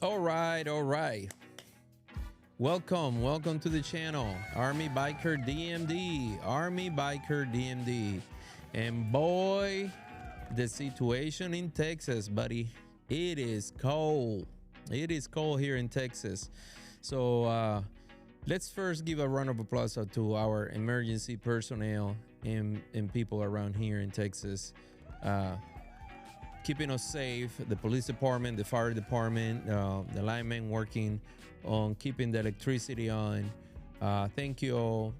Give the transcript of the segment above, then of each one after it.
All right. Welcome to the channel, Army Biker DMD. And boy, the situation in Texas, buddy, it is cold. It is cold here in Texas. So let's first give a round of applause to our emergency personnel and people around here in Texas. Keeping us safe, the police department, the fire department, the linemen working on keeping the electricity on. Thank you all.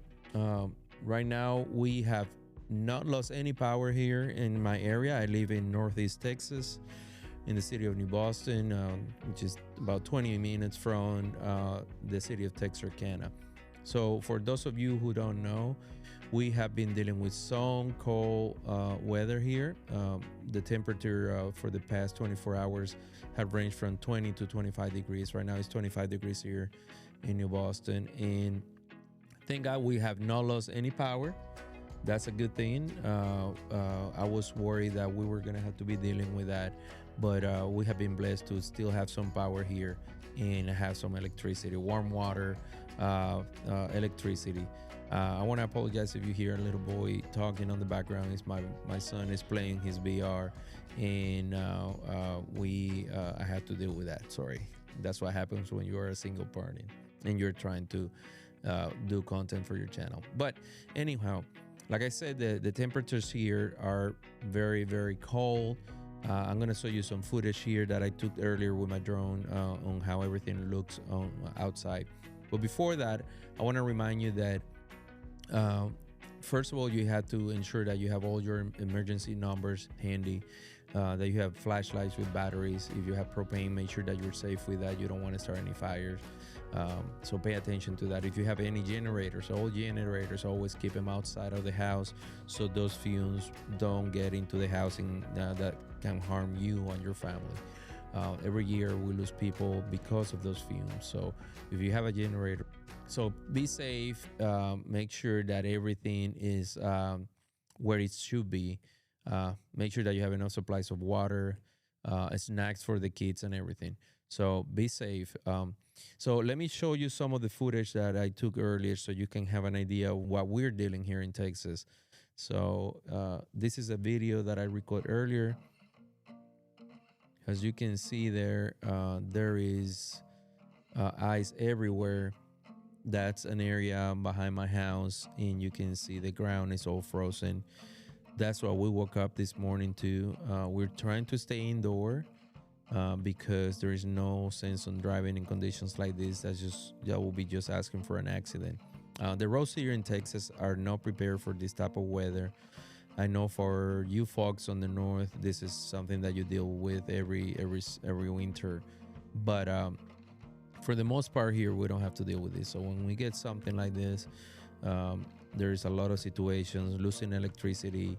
Right now, we have not lost any power here in my area. I live in Northeast Texas, in the city of New Boston, which is about 20 minutes from the city of Texarkana. So for those of you who don't know, we have been dealing with some cold weather here. The temperature for the past 24 hours have ranged from 20 to 25 degrees. Right now it's 25 degrees here in New Boston. And thank God we have not lost any power. That's a good thing. I was worried that we were going to have to be dealing with that. But we have been blessed to still have some power here and have some electricity, warm water, electricity. I want to apologize if you hear a little boy talking on the background. It's my son is playing his VR, and I had to deal with that. Sorry. That's what happens when you are a single parent and you're trying to do content for your channel. But anyhow, like I said, the temperatures here are very, very cold. I'm going to show you some footage here that I took earlier with my drone on how everything looks outside. But before that, I want to remind you that first of all, you have to ensure that you have all your emergency numbers handy, that you have flashlights with batteries. If you have propane, make sure that you're safe with that. You don't want to start any fires. So pay attention to that. If you have any generators, old generators, always keep them outside of the house so those fumes don't get into the housing that can harm you and your family. Every year we lose people because of those fumes. So if you have a generator, so be safe. Make sure that everything is where it should be. Make sure that you have enough supplies of water, snacks for the kids and everything. So be safe. So let me show you some of the footage that I took earlier so you can have an idea of what we're dealing here in Texas. So this is a video that I recorded earlier. As you can see there, there is ice everywhere. That's an area behind my house, and you can see the ground is all frozen. That's why we woke up this morning to. We're trying to stay indoor because there is no sense on driving in conditions like this. That will be just asking for an accident. The roads here in Texas are not prepared for this type of weather. I know for you folks on the north, this is something that you deal with every winter, but for the most part here, we don't have to deal with this. So when we get something like this, there's a lot of situations: losing electricity,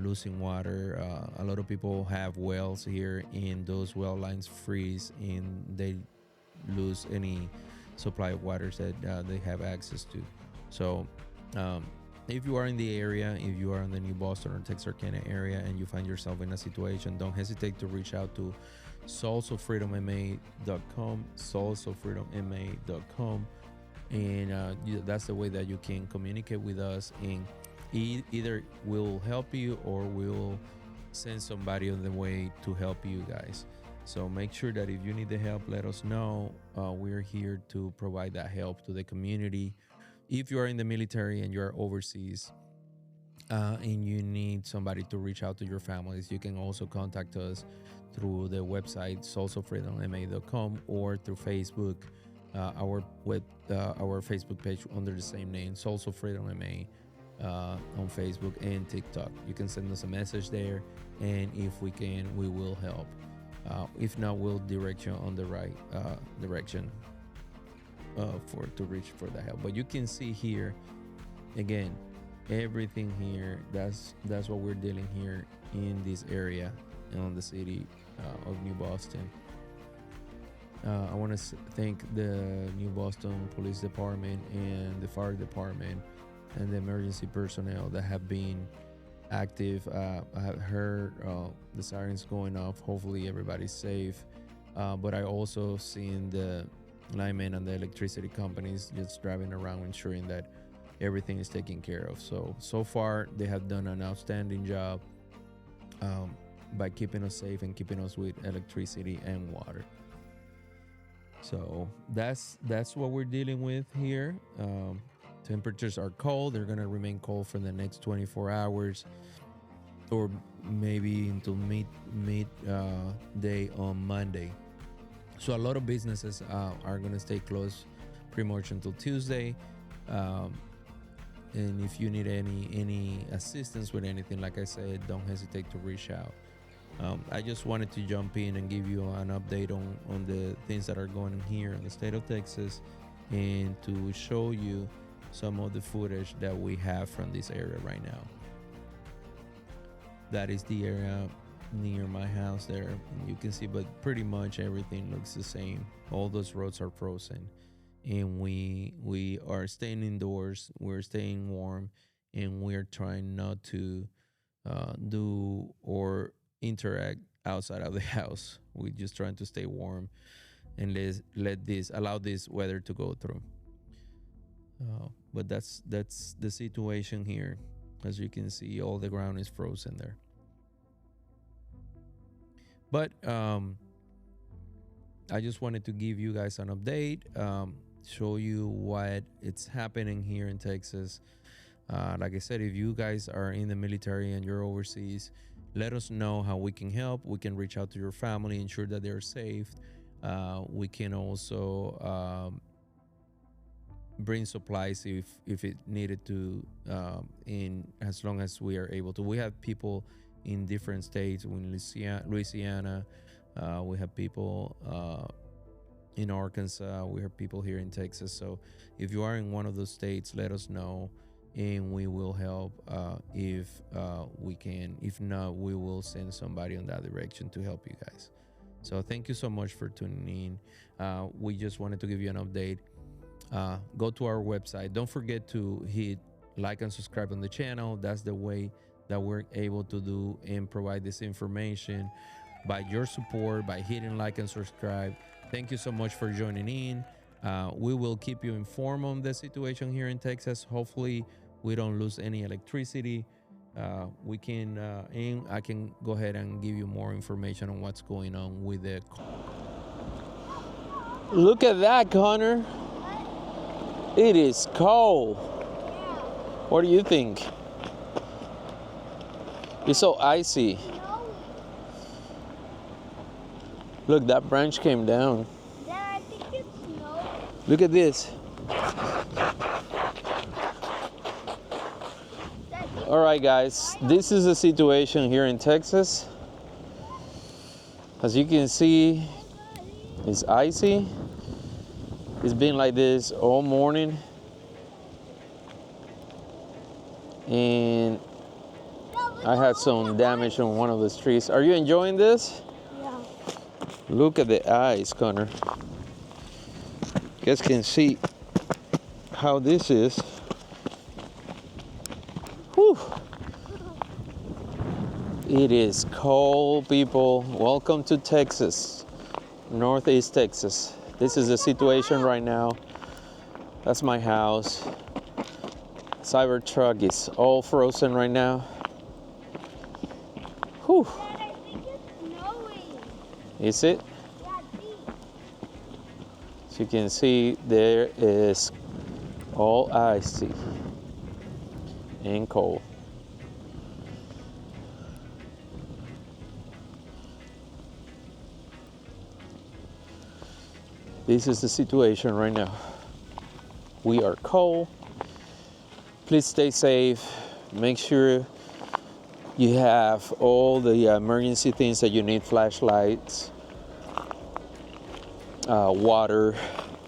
losing water. A lot of people have wells here, and those well lines freeze, and they lose any supply of water that they have access to. So if you are in the area, if you are in the New Boston or Texarkana area and you find yourself in a situation, don't hesitate to reach out to soulsofreedomma.com, and that's the way that you can communicate with us, and either we'll help you or we'll send somebody on the way to help you guys. So make sure that if you need the help, let us know. We're here to provide that help to the community. If you are in the military and you are overseas and you need somebody to reach out to your families, you can also contact us through the website soulsofreedomma.com or through Facebook, our Facebook page under the same name, Souls of Freedom MA, on Facebook and TikTok. You can send us a message there, and if we can, we will help. If not, we'll direct you on the right direction to reach for the help. But you can see here again, everything here. That's what we're dealing here in this area in the city of New Boston. I want to thank the New Boston Police Department and the fire department and the emergency personnel that have been active. I have heard the sirens going off. Hopefully everybody's safe but I also seen the linemen and the electricity companies just driving around ensuring that everything is taken care of. So far they have done an outstanding job, by keeping us safe and keeping us with electricity and water. So that's what we're dealing with here. Temperatures are cold. They're gonna remain cold for the next 24 hours, or maybe until mid day on Monday. So a lot of businesses are gonna stay closed pretty much until Tuesday. Um, and if you need any assistance with anything, like I said, don't hesitate to reach out. I just wanted to jump in and give you an update on the things that are going on here in the state of Texas, and to show you some of the footage that we have from this area right now. That is the area near my house there. You can see, but pretty much everything looks the same. All those roads are frozen, and we are staying indoors. We're staying warm, and we're trying not to do or interact outside of the house. We're just trying to stay warm and allow this weather to go through. But that's the situation here. As you can see, all the ground is frozen there. But I just wanted to give you guys an update, show you what it's happening here in Texas. Like I said, if you guys are in the military and you're overseas, let us know how we can help. We can reach out to your family, ensure that they're safe. We can also bring supplies if it needed to, in as long as we are able to. We have people in different states. In Louisiana, we have people in Arkansas. We have people here in Texas. So if you are in one of those states, let us know, and we will help if we can. If not, we will send somebody in that direction to help you guys. So thank you so much for tuning in. We just wanted to give you an update. Go to our website. Don't forget to hit like and subscribe on the channel. That's the way that we're able to do and provide this information, by your support, by hitting like and subscribe. Thank you so much for joining in. We will keep you informed on the situation here in Texas. Hopefully we don't lose any electricity. We can and I can go ahead and give you more information on what's going on with the. Look at that, Connor. It is cold. What do you think? It's so icy. Look, that branch came down. Dad, I think it's snow. Look at this. All right, guys, this is the situation here in Texas. As you can see, it's icy. It's been like this all morning. And I had some damage on one of the trees. Are you enjoying this? Yeah. Look at the eyes, Connor. You guys can see how this is. Whew. It is cold, people. Welcome to Texas, Northeast Texas. This is the situation right now. That's my house. Cybertruck is all frozen right now. Whew. Dad, I think it's snowing. Is it? Yeah, see. As you can see, there is all icy and cold. This is the situation right now. We are cold. Please stay safe. Make sure you have all the emergency things that you need: flashlights, water,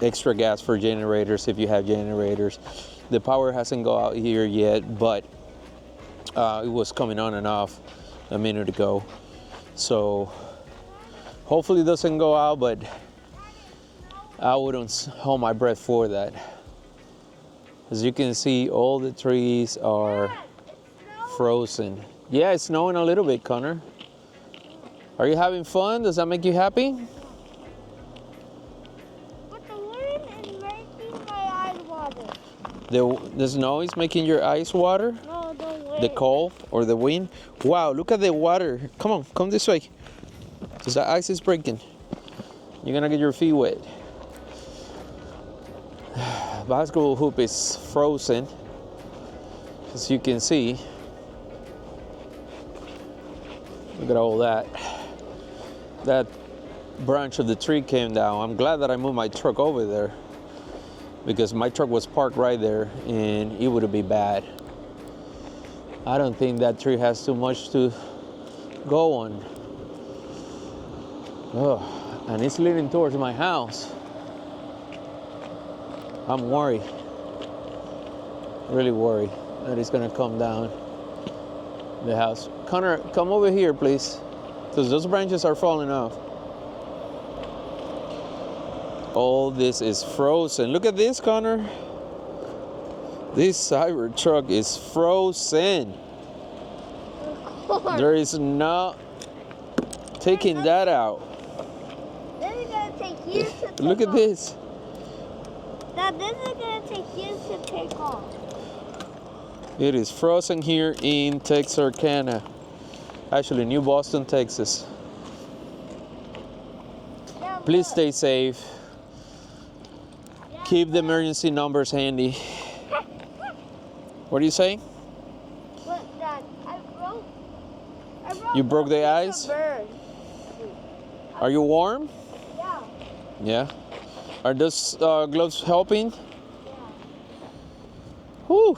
extra gas for generators if you have generators. The power hasn't gone out here yet, but it was coming on and off a minute ago. So hopefully it doesn't go out, but I wouldn't hold my breath for that. As you can see, all the trees are frozen. Yeah, it's snowing a little bit, Connor. Are you having fun? Does that make you happy? The snow is making your eyes water? No, don't wait. The cold or the wind? Wow, look at the water. Come on, come this way. Because the ice is breaking. You're gonna get your feet wet. Basketball hoop is frozen. As you can see. Look at all that. That branch of the tree came down. I'm glad that I moved my truck over there, because my truck was parked right there and it would be bad. I don't think that tree has too much to go on. Oh, and it's leading towards my house. I'm worried, really worried that it's gonna come down the house. Connor, come over here, please, because those branches are falling off. All this is frozen. Look at this, Connor. This cyber truck is frozen. There is no taking that out. This is gonna take years to take Look at off. this. Now this is gonna take years to take off. It is frozen here in Texarkana. Actually, New Boston, Texas. Now, Please look. stay safe. Keep the emergency numbers handy. What are you saying? Look, Dad, I broke You broke the a ice? bird. Are you warm? Yeah, Yeah. Are those gloves helping? yeah. Whew.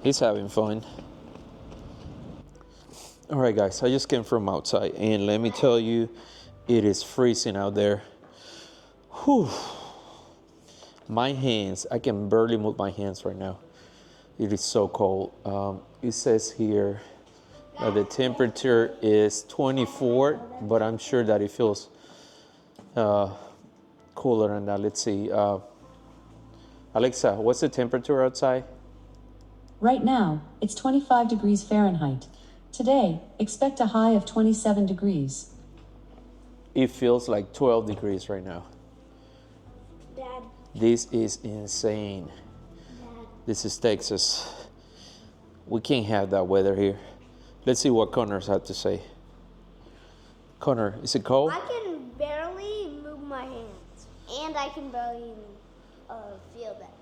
He's having fun. All right, guys, I just came from outside, and let me tell you, it is freezing out there. Whew. My hands, I can barely move my hands right now. It is so cold. It says here that the temperature is 24, but I'm sure that it feels cooler than that. Let's see. Alexa, what's the temperature outside? Right now, it's 25 degrees Fahrenheit. Today, expect a high of 27 degrees. It feels like 12 degrees right now. Dad, This is insane. Dad. This is Texas. We can't have that weather here. Let's see what Connor's had to say. Connor, is it cold? I can barely move my hands, and I can barely feel that.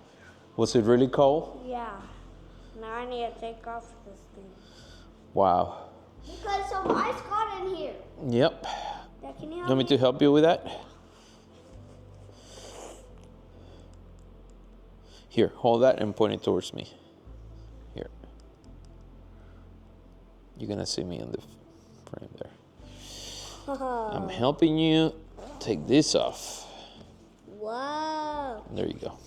Was it really cold? Yeah. Now I need to take off this thing. Wow. Because some ice got in here. Yep. Dad, can you You help want me to help you with that? Here, hold that and point it towards me. Here. You're gonna see me in the frame there. I'm helping you take this off. Wow. There you go.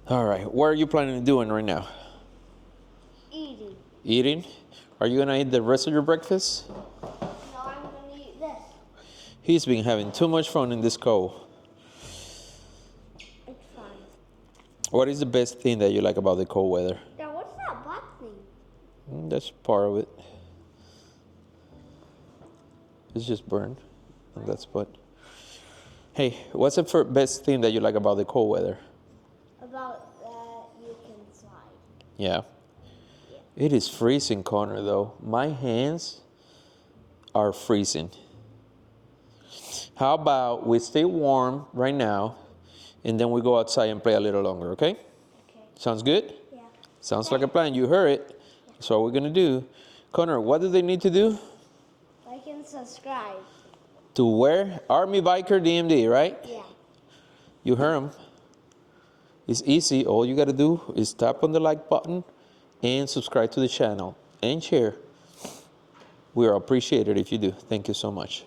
All right, what are you planning on doing right now? Eating. Eating? Are you gonna eat the rest of your breakfast? No, I'm gonna eat this. He's been having too much fun in this cold. It's fine. What is the best thing that you like about the cold weather? Dad, what's that black thing? That's part of it. It's just burned, and that's what. Hey, what's the best thing that you like about the cold weather? About that you can slide. Yeah. It is freezing, Connor, though. My hands are freezing. How about we stay warm right now, and then we go outside and play a little longer, okay? Okay. Sounds good? Yeah. Sounds like a plan. You heard it. That's what we're going to do. Connor, what do they need to do? Like and subscribe. To where? Army Biker DMD, right? Yeah. You heard him. It's easy. All you got to do is tap on the like button and subscribe to the channel and share. We are appreciated if you do. Thank you so much.